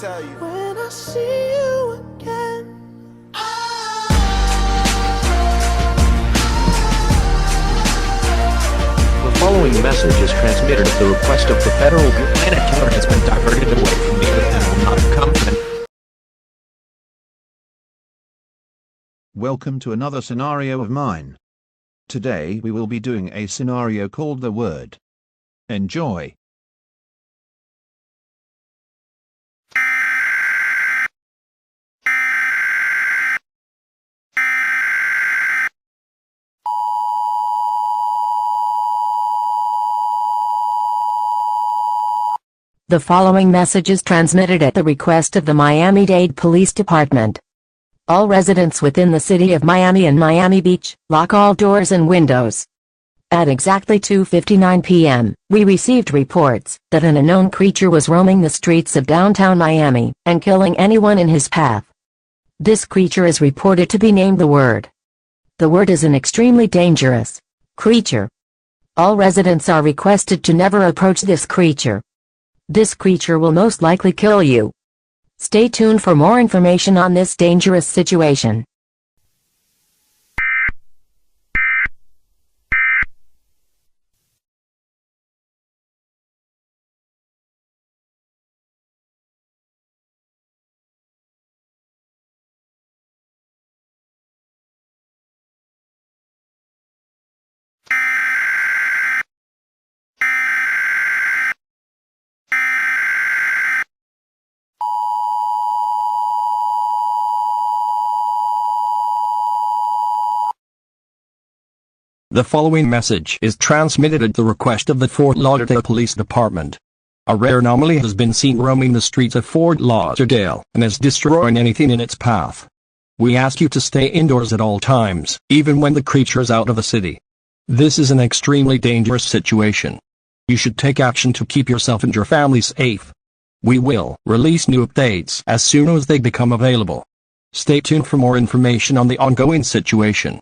tell you. When I see you again. The following message is transmitted at the request of the federal planet killer has been diverted away from the earth and will not come back. Welcome to another scenario of mine. Today we will be doing a scenario called The Word. Enjoy. The following message is transmitted at the request of the Miami-Dade Police Department. All residents within the city of Miami and Miami Beach, lock all doors and windows. At exactly 2:59 p.m., we received reports that an unknown creature was roaming the streets of downtown Miami and killing anyone in his path. This creature is reported to be named The Word. The Word is an extremely dangerous creature. All residents are requested to never approach this creature. This creature will most likely kill you. Stay tuned for more information on this dangerous situation. The following message is transmitted at the request of the Fort Lauderdale Police Department. A rare anomaly has been seen roaming the streets of Fort Lauderdale and is destroying anything in its path. We ask you to stay indoors at all times, even when the creature is out of the city. This is an extremely dangerous situation. You should take action to keep yourself and your family safe. We will release new updates as soon as they become available. Stay tuned for more information on the ongoing situation.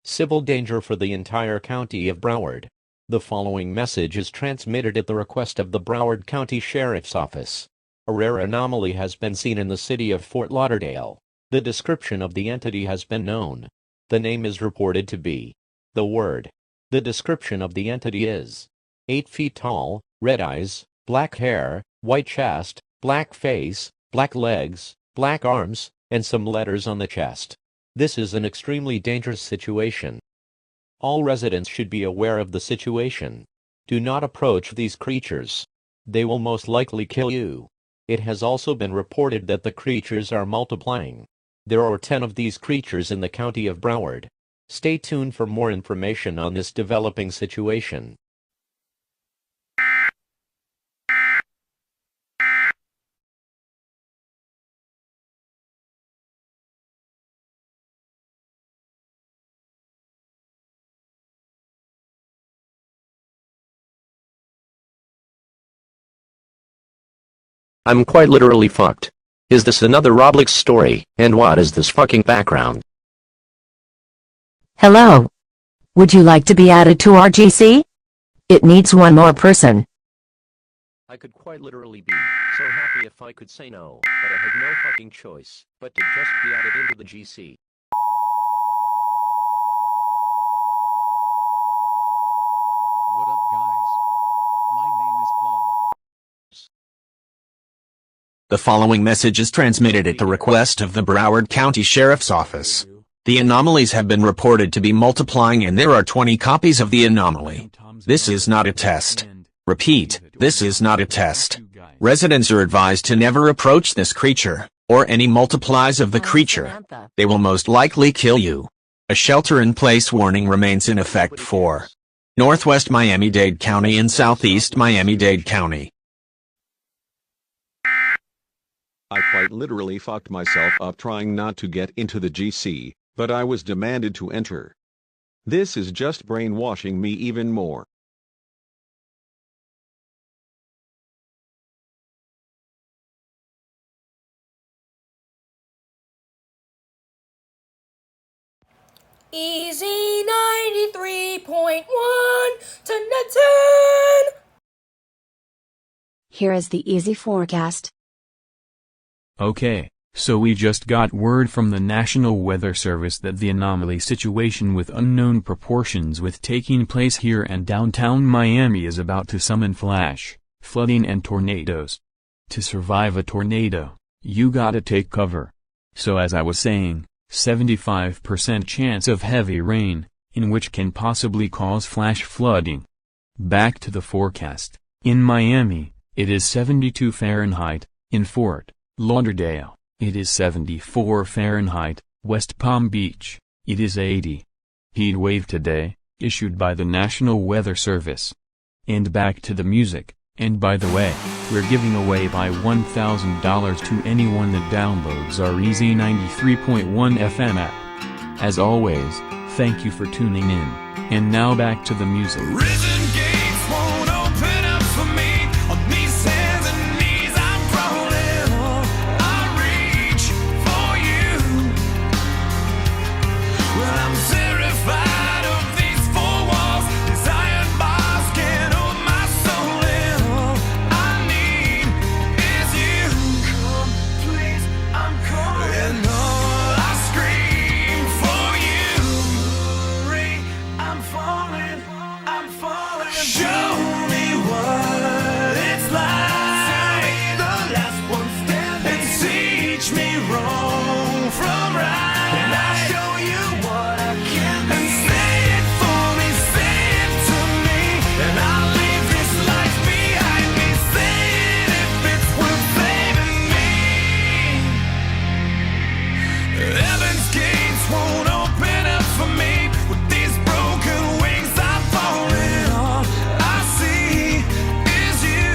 Civil danger for the entire county of Broward. The following message is transmitted at the request of the Broward County Sheriff's Office. A rare anomaly has been seen in the city of Fort Lauderdale. The description of the entity has been known. The name is reported to be The Word. The description of the entity is 8 feet tall, red eyes, black hair, white chest, black face, black legs, black arms, and some letters on the chest. This is an extremely dangerous situation. All residents should be aware of the situation. Do not approach these creatures. They will most likely kill you. It has also been reported that the creatures are multiplying. There are 10 of these creatures in the county of Broward. Stay tuned for more information on this developing situation. I'm quite literally fucked. Is this another Roblox story, and what is this fucking background? Hello. Would you like to be added to our GC? It needs one more person. I could quite literally be so happy if I could say no, but I have no fucking choice but to just be added into the GC. What up, guys? My name is Paul. The following message is transmitted at the request of the Broward County Sheriff's Office. The anomalies have been reported to be multiplying and there are 20 copies of the anomaly. This is not a test. Repeat, this is not a test. Residents are advised to never approach this creature, or any multiplies of the creature, Samantha. they will most likely kill you. A shelter-in-place warning remains in effect for Northwest Miami-Dade County and Southeast Miami-Dade County. I quite literally fucked myself up trying not to get into the GC, but I was demanded to enter. This is just brainwashing me even more. Easy 93.1 to 10. Here is the easy forecast. Okay, so we just got word from the National Weather Service that the anomaly situation with unknown proportions with taking place here and downtown Miami is about to summon flash, flooding and tornadoes. To survive a tornado, you gotta take cover. So as I was saying, 75% chance of heavy rain, in which can possibly cause flash flooding. Back to the forecast. In Miami, it is 72 Fahrenheit, in Fort Lauderdale, it is 74 Fahrenheit, West Palm Beach, it is 80. Heat wave today, issued by the National Weather Service. And back to the music, and by the way, we're giving away by $1,000 to anyone that downloads our Easy 93.1 FM app. As always, thank you for tuning in, and now back to the music. Prison gates won't open up for me. On these hands and knees I'm crawling. I reach for you. Well, I'm terrified of these four walls. These iron bars can't hold my soul in. All I need is you. Come, please, I'm calling. And all I scream for you. I'm falling, I'm falling. Show me what it's like. The last one standing. And teach me wrong from right. And I'll show you what I can be. And say it for me, say it to me. And I'll leave this life behind me. Say it if it's worth saving me. Heaven's gates won't open up for me. With these broken wings I'm falling. All I see is you.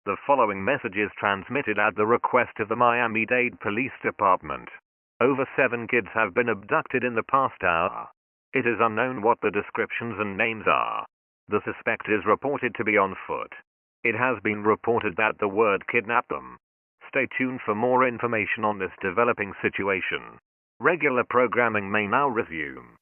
The following message is transmitted at the request of the Miami-Dade Police Department. Over 7 kids have been abducted in the past hour. It is unknown what the descriptions and names are. The suspect is reported to be on foot. It has been reported that the word kidnapped them. Stay tuned for more information on this developing situation. Regular programming may now resume.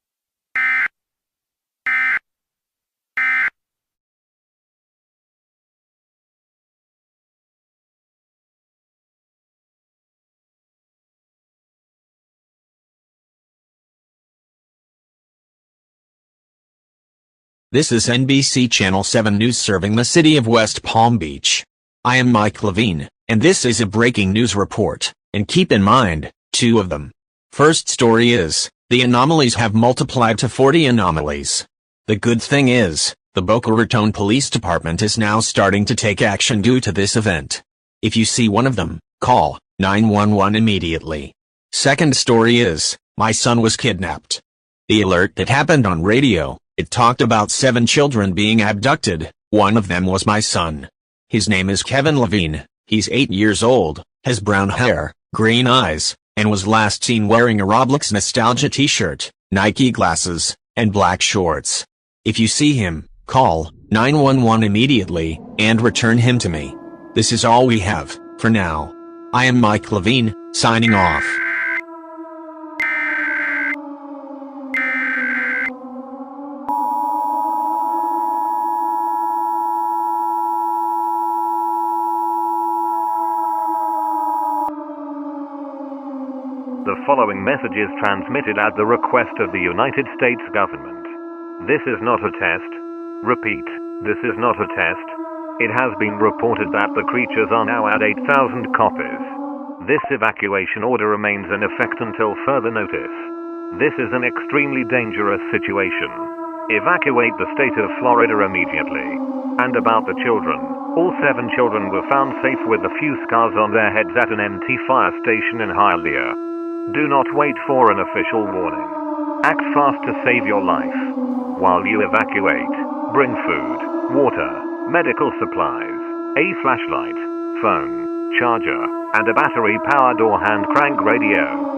This is NBC Channel 7 News serving the city of West Palm Beach. I am Mike Levine, and this is a breaking news report, and keep in mind, 2 of them. First story is, the anomalies have multiplied to 40 anomalies. The good thing is, the Boca Raton Police Department is now starting to take action due to this event. If you see one of them, call 911 immediately. Second story is, my son was kidnapped. The alert that happened on radio, it talked about 7 children being abducted. One of them was my son. His name is Kevin Levine, he's 8 years old, has brown hair, green eyes, and was last seen wearing a Roblox Nostalgia t-shirt, Nike glasses, and black shorts. If you see him, call 911 immediately, and return him to me. This is all we have, for now. I am Mike Levine, signing off. The following message is transmitted at the request of the United States government. This is not a test. Repeat, this is not a test. It has been reported that the creatures are now at 8,000 copies. This evacuation order remains in effect until further notice. This is an extremely dangerous situation. Evacuate the state of Florida immediately. And about the children, all 7 children were found safe with a few scars on their heads at an empty fire station in Hialeah. Do not wait for an official warning. Act fast to save your life. While you evacuate, bring food, water, medical supplies, a flashlight, phone, charger, and a battery-powered or hand crank radio.